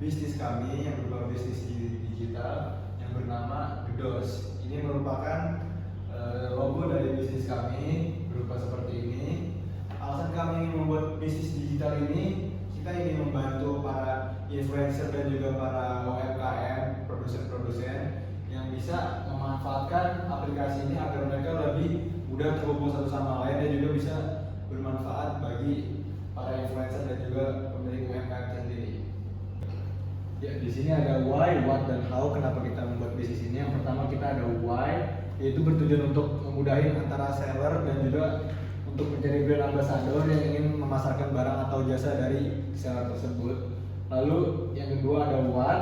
bisnis kami yang berupa bisnis digital yang bernama Gedos. Ini merupakan logo dari bisnis kami berupa seperti ini. Alasan kami ingin membuat bisnis digital ini, kita ingin membantu para influencer dan juga para UMKM, produsen-produsen yang bisa memanfaatkan aplikasi ini agar mereka lebih mudah terhubung satu sama lain dan juga bisa bermanfaat bagi para influencer dan juga pemilik UMKM sendiri. Ya, di sini ada why, what, dan how. Kenapa kita membuat bisnis ini? Yang pertama kita ada why, yaitu bertujuan untuk memudahkan antara seller dan juga untuk mencari brand ambassador yang ingin memasarkan barang atau jasa dari seller tersebut. Lalu yang kedua ada what.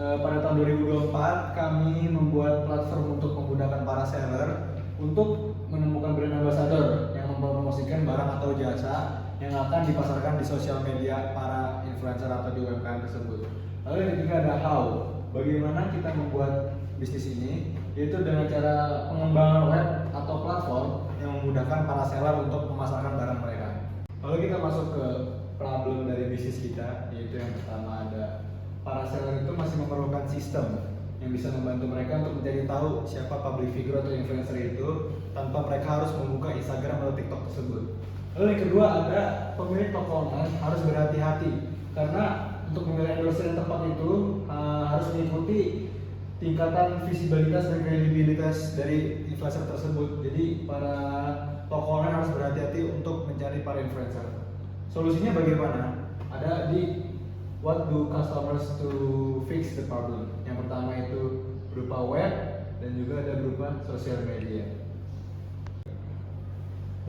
Pada tahun 2024 kami membuat platform untuk memudahkan para seller untuk menemukan brand ambassador yang mempromosikan barang atau jasa yang akan dipasarkan di sosial media para influencer atau di UMKM tersebut. Lalu yang ketiga ada how. Bagaimana kita membuat bisnis ini, yaitu dengan cara pengembangan web atau platform yang memudahkan para seller untuk memasarkan barang mereka. Lalu kita masuk ke problem dari bisnis kita, yaitu yang pertama ada para seller itu masih memerlukan sistem yang bisa membantu mereka untuk mencari tahu siapa public figure atau influencer itu tanpa mereka harus membuka Instagram atau TikTok tersebut. Lalu yang kedua ada pemilik toko online harus berhati-hati karena untuk memilih endorser yang tepat itu harus mengikuti tingkatan visibilitas dan kredibilitas dari influencer tersebut. Jadi para toko online harus berhati-hati untuk mencari para influencer. Solusinya bagaimana? Ada di what do customers to fix the problem. Yang pertama itu berupa web dan juga ada berupa sosial media.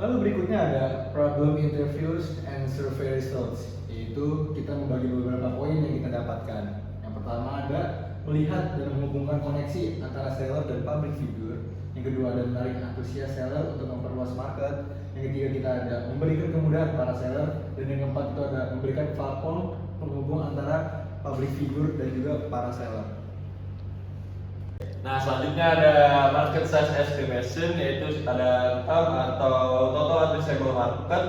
Lalu berikutnya ada problem interviews and survey results, yaitu kita membagi beberapa poin yang kita dapatkan. Yang pertama ada melihat dan menghubungkan koneksi antara seller dan public figure. Yang kedua ada menarik antusias seller untuk memperluas market. Yang ketiga kita ada memberikan kemudahan para seller. Dan yang keempat itu ada memberikan platform penghubung antara public figure dan juga para seller. Nah, selanjutnya ada market size estimation, yaitu ada TAM atau total addressable market,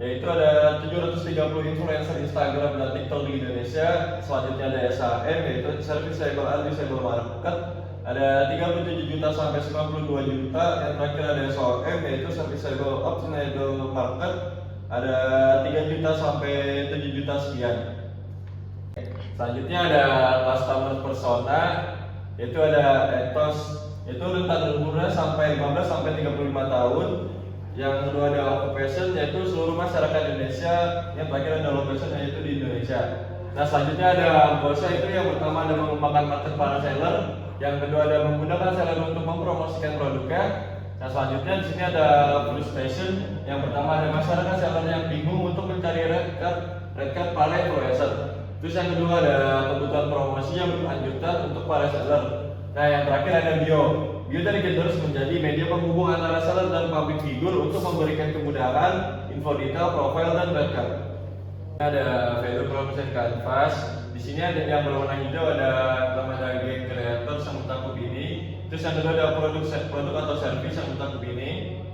yaitu ada 730 influencer Instagram dan TikTok di Indonesia. Selanjutnya ada SAM, yaitu serviceable addressable market, ada 37 juta sampai 92 juta. Yang terakhir ada SOM, yaitu serviceable obtainable market, ada 3 juta sampai 7 juta sekian. Selanjutnya ada customer persona, yaitu ada ethos, yaitu rentan umurnya sampai 15 sampai 35 tahun. Yang kedua ada occupation, yaitu seluruh masyarakat Indonesia. Yang terakhir ada location, yaitu di Indonesia. Nah, selanjutnya ada goalsnya, itu yang pertama ada mengembangkan market para seller, yang kedua ada menggunakan seller untuk mempromosikan produknya. Nah, selanjutnya di sini ada frustration, yang pertama ada masyarakat seller yang bingung untuk mencari red card para influencer. Terus yang kedua ada kebutuhan promosi yang berkelanjutan untuk para seller. Nah, yang terakhir ada bio dari Gedos menjadi media penghubung antara seller dan public figure untuk memberikan kemudahan, info detail, profile, dan red card. Ada value proposition canvas. Di sini ada yang berwarna hijau, ada game creator yang mencakup ini. Terus yang kedua ada produk atau service yang mencakup ini.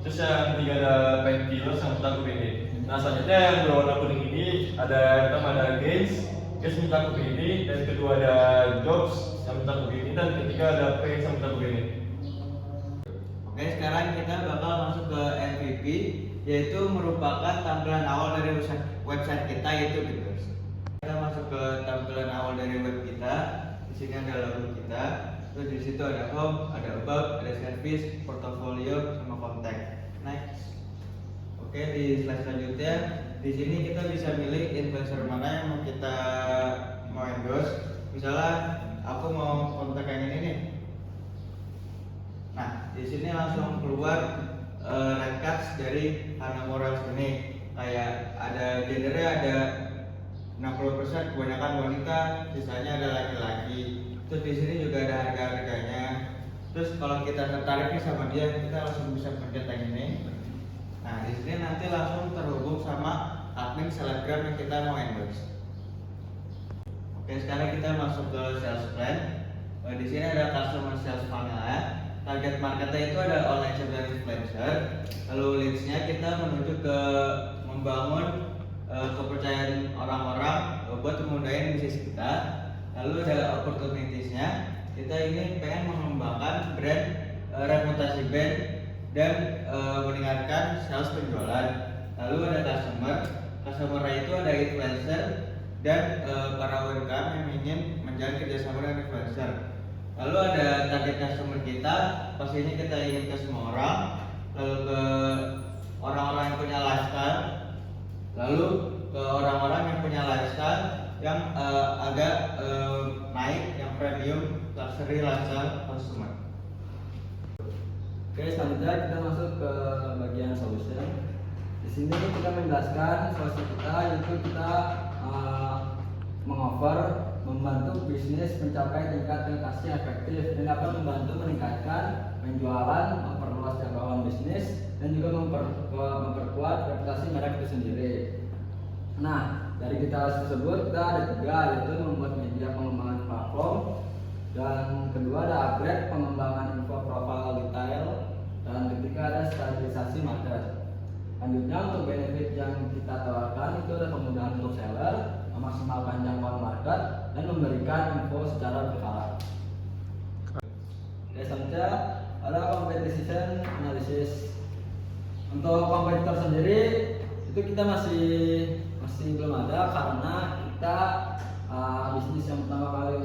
Terus yang ketiga ada painkillers yang mencakup ini. Nah, selanjutnya yang berwarna kuning ini ada gains mencakup ini, dan kedua ada jobs yang mencakup ini, dan ketiga ada page yang mencakup ini. Oke, sekarang kita bakal masuk ke MVP, yaitu merupakan tampilan awal dari website kita, yaitu Gedos. Kita masuk ke tampilan awal dari web kita. Di sini ada logo kita. Terus di situ ada home, ada about, ada service, portfolio, sama kontak. Next. Oke, di slide selanjutnya, di sini kita bisa milih influencer mana yang mau kita endorse. Misalnya aku mau kontak yang ini nih. Nah, di sini langsung keluar red cards dari Hana Morales ini. Kayak ada gendernya ada 60% kebanyakan wanita, sisanya ada laki-laki. Terus di sini juga ada harga-harganya. Terus kalau kita tertarik nih sama dia, kita langsung bisa pencet yang ini. Nah, di sini nanti langsung terhubung sama admin selebgram yang kita mau endorse. Oke, sekarang kita masuk ke sales plan. Di sini ada customer sales funnel ya. Target marketnya itu ada online shop dan influencer. Lalu leads-nya kita menuju ke membangun kepercayaan orang-orang buat memudahin bisnis kita. Lalu ada opportunities-nya, kita ini pengen mengembangkan brand, reputasi brand dan meningkatkan sales penjualan. Lalu ada customer itu ada influencer dan para UMKM yang ingin menjalin kerjasama dengan influencer. Lalu ada target customer kita, pastinya kita ingin ke semua orang, lalu ke orang-orang yang punya lifestyle, lalu ke orang-orang yang punya lifestyle yang agak naik, yang premium, luxury lifestyle consumer. Oke, selanjutnya kita masuk ke bagian solution. Di sini kita menjelaskan solusi kita, yaitu kita mengoffer membantu bisnis mencapai tingkat transaksi efektif dan dapat membantu meningkatkan penjualan, memperluas jangkauan bisnis dan juga memperkuat reputasi merek itu sendiri. Nah, dari kita tersebut kita ada 3, yaitu membuat media pengembangan platform, dan kedua ada upgrade pengembangan info profile detail, dan ketiga ada stabilisasi market. Lanjutnya untuk benefit yang kita tawarkan itu ada kemudahan untuk seller, memaksimalkan jangkauan market, dan memberikan info secara berkala. Oke, selanjutnya ada competition analysis. Untuk kompetitor sendiri itu kita masih belum ada, karena kita bisnis yang pertama kali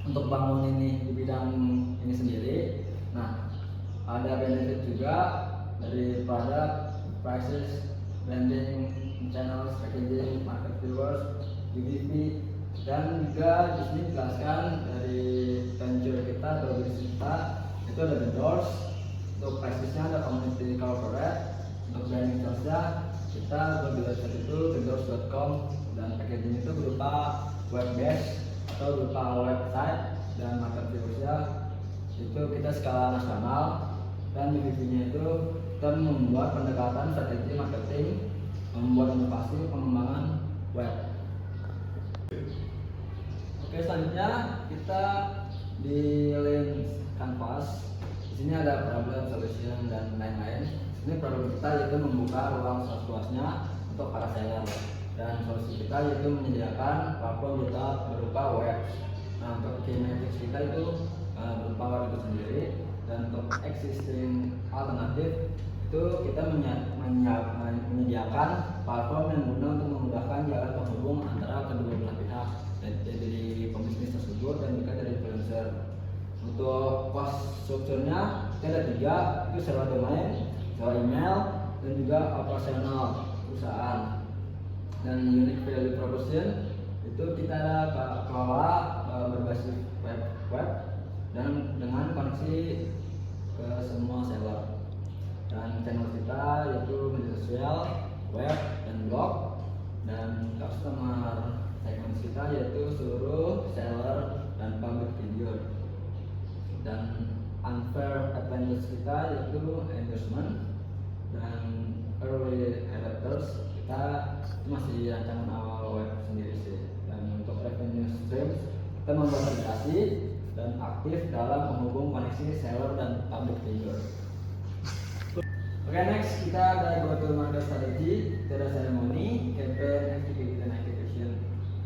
untuk bangun ini di bidang ini sendiri. Nah, ada benefit juga dari product, prices, branding, channels, packaging, market viewers, UGP, dan juga di sini dijelaskan dari venture kita atau bisnis kita itu ada The Doors. Untuk pricesnya ada community corporate. Untuk branding charge-nya kita website itu thedoors.com, dan packaging itu berupa web based atau berupa website, dan market viewersnya itu kita skala nasional, dan UGP-nya itu kita membuat pendekatan strategi marketing, membuat inovasi pengembangan web. Oke, selanjutnya kita di link canvas. Di sini ada problem, solution, dan lain-lain. Ini problem kita yaitu membuka ruang seluas-luasnya untuk para seller, dan solusi kita yaitu menyediakan platform kita berupa web. Nah, untuk key metrics kita itu berupa web itu sendiri, dan untuk existing alternatif itu kita menyediakan platform yang guna untuk memudahkan jalan penghubung antara kedua belah pihak, dari pembisnis tersebut dan juga dari influencer. Untuk cost strukturnya kita ada 3, itu sewa domain, sewa email, dan juga operasional perusahaan. Dan unique value proposition itu kita kelola berbasis web dan dengan koneksi ke semua seller. Dan channel kita yaitu media sosial, web, dan blog. Dan customer segment kita yaitu seluruh seller dan public figure. Dan unfair advantage kita yaitu endorsement dan early adopters. Kita masih rancangan awal web sendiri sih. Dan untuk revenue streams kita membuat aplikasi dan aktif dalam menghubung koneksi seller dan public figure. Oke, next kita ada go to market strategy, kita ada ceremony, campaign, activity, dan activation.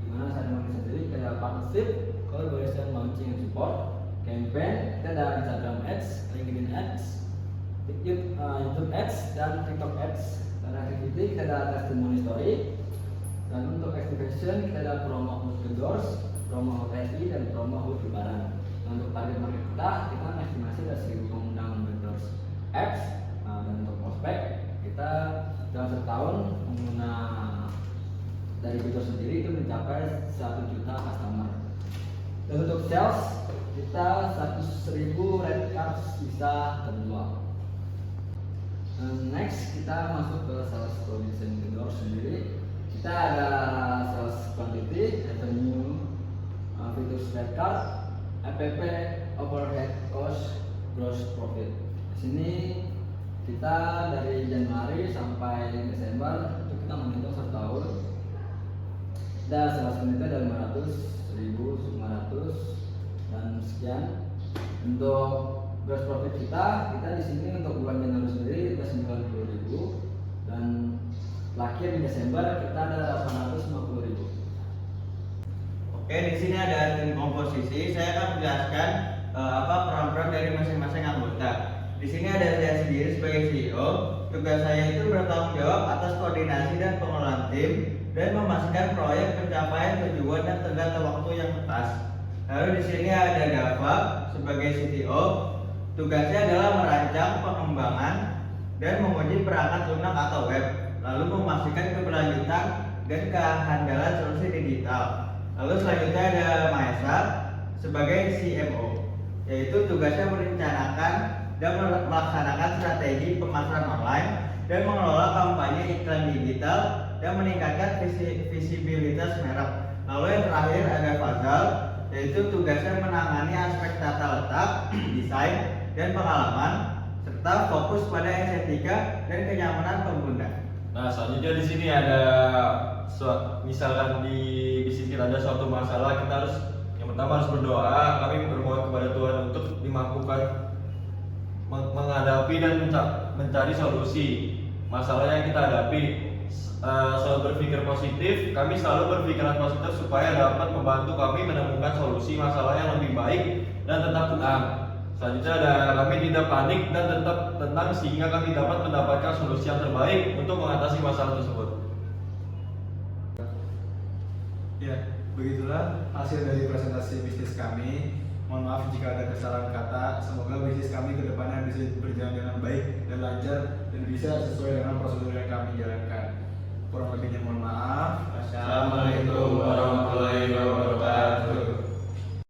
Dimana ceremony sendiri kita ada partnership, collaboration, launching, and support. Campaign kita ada Instagram ads, LinkedIn ads, YouTube ads, dan TikTok ads. Dan activity kita ada testimony story. Dan untuk activation kita ada promo hood Doors, promo hood TSI, dan promo hood Lebaran. Dan untuk target market kita estimasi ada 1000 pengundangan vendors apps. Dan untuk prospek kita dalam setahun pengguna dari Fitur sendiri itu mencapai 1 juta customer. Dan untuk sales kita 100.000 red cards bisa terjual. Next kita masuk ke sales provision Fitur sendiri. Kita ada sales quantity, revenue, Fitur red card, FPP, overhead cost, gross profit. Di sini kita dari Januari sampai Desember itu kita menghitung 1 tahun. Dan sales unit ada 500, 1000, 500, dan sekian. Untuk gross profit kita di sini untuk bulan Januari sendiri kita 90.000, dan terakhir di Desember kita ada 850.000. Oke, di sini ada tim komposisi. Saya akan menjelaskan apa peran-peran dari masing-masing anggota. Di sini ada saya sendiri sebagai CEO. Tugas saya itu bertanggung jawab atas koordinasi dan pengelolaan tim dan memastikan proyek pencapaian tujuan dan tenggat waktu yang pas. Lalu di sini ada Dava sebagai CTO. Tugasnya adalah merancang pengembangan dan menguji perangkat lunak atau web, lalu memastikan keberlanjutan dan kehandalan solusi digital. Lalu selanjutnya ada Maesa sebagai CMO, yaitu tugasnya merencanakan dan melaksanakan strategi pemasaran online dan mengelola kampanye iklan digital dan meningkatkan visibilitas merek. Lalu yang terakhir ada Fazal, yaitu tugasnya menangani aspek tata letak, desain, dan pengalaman serta fokus pada estetika dan kenyamanan pengguna. Nah, selanjutnya di sini ada misalkan di bisnis kita ada suatu masalah, kita harus yang pertama harus berdoa. Kami berdoa kepada Tuhan untuk dimampukan menghadapi dan mencari solusi masalah yang kita hadapi. Selalu berpikir positif, kami selalu berpikiran positif supaya dapat membantu kami menemukan solusi masalah yang lebih baik dan tetap tenang. Selanjutnya ada kami tidak panik dan tetap tenang sehingga kami dapat mendapatkan solusi yang terbaik untuk mengatasi masalah tersebut. Ya, begitulah hasil dari presentasi bisnis kami. Mohon maaf jika ada kesalahan kata. Semoga bisnis kami ke depannya bisa berjalan dengan baik dan lancar dan bisa sesuai dengan prosedur yang kami jalankan. Kurang lebihnya mohon maaf. Assalamualaikum warahmatullahi wabarakatuh.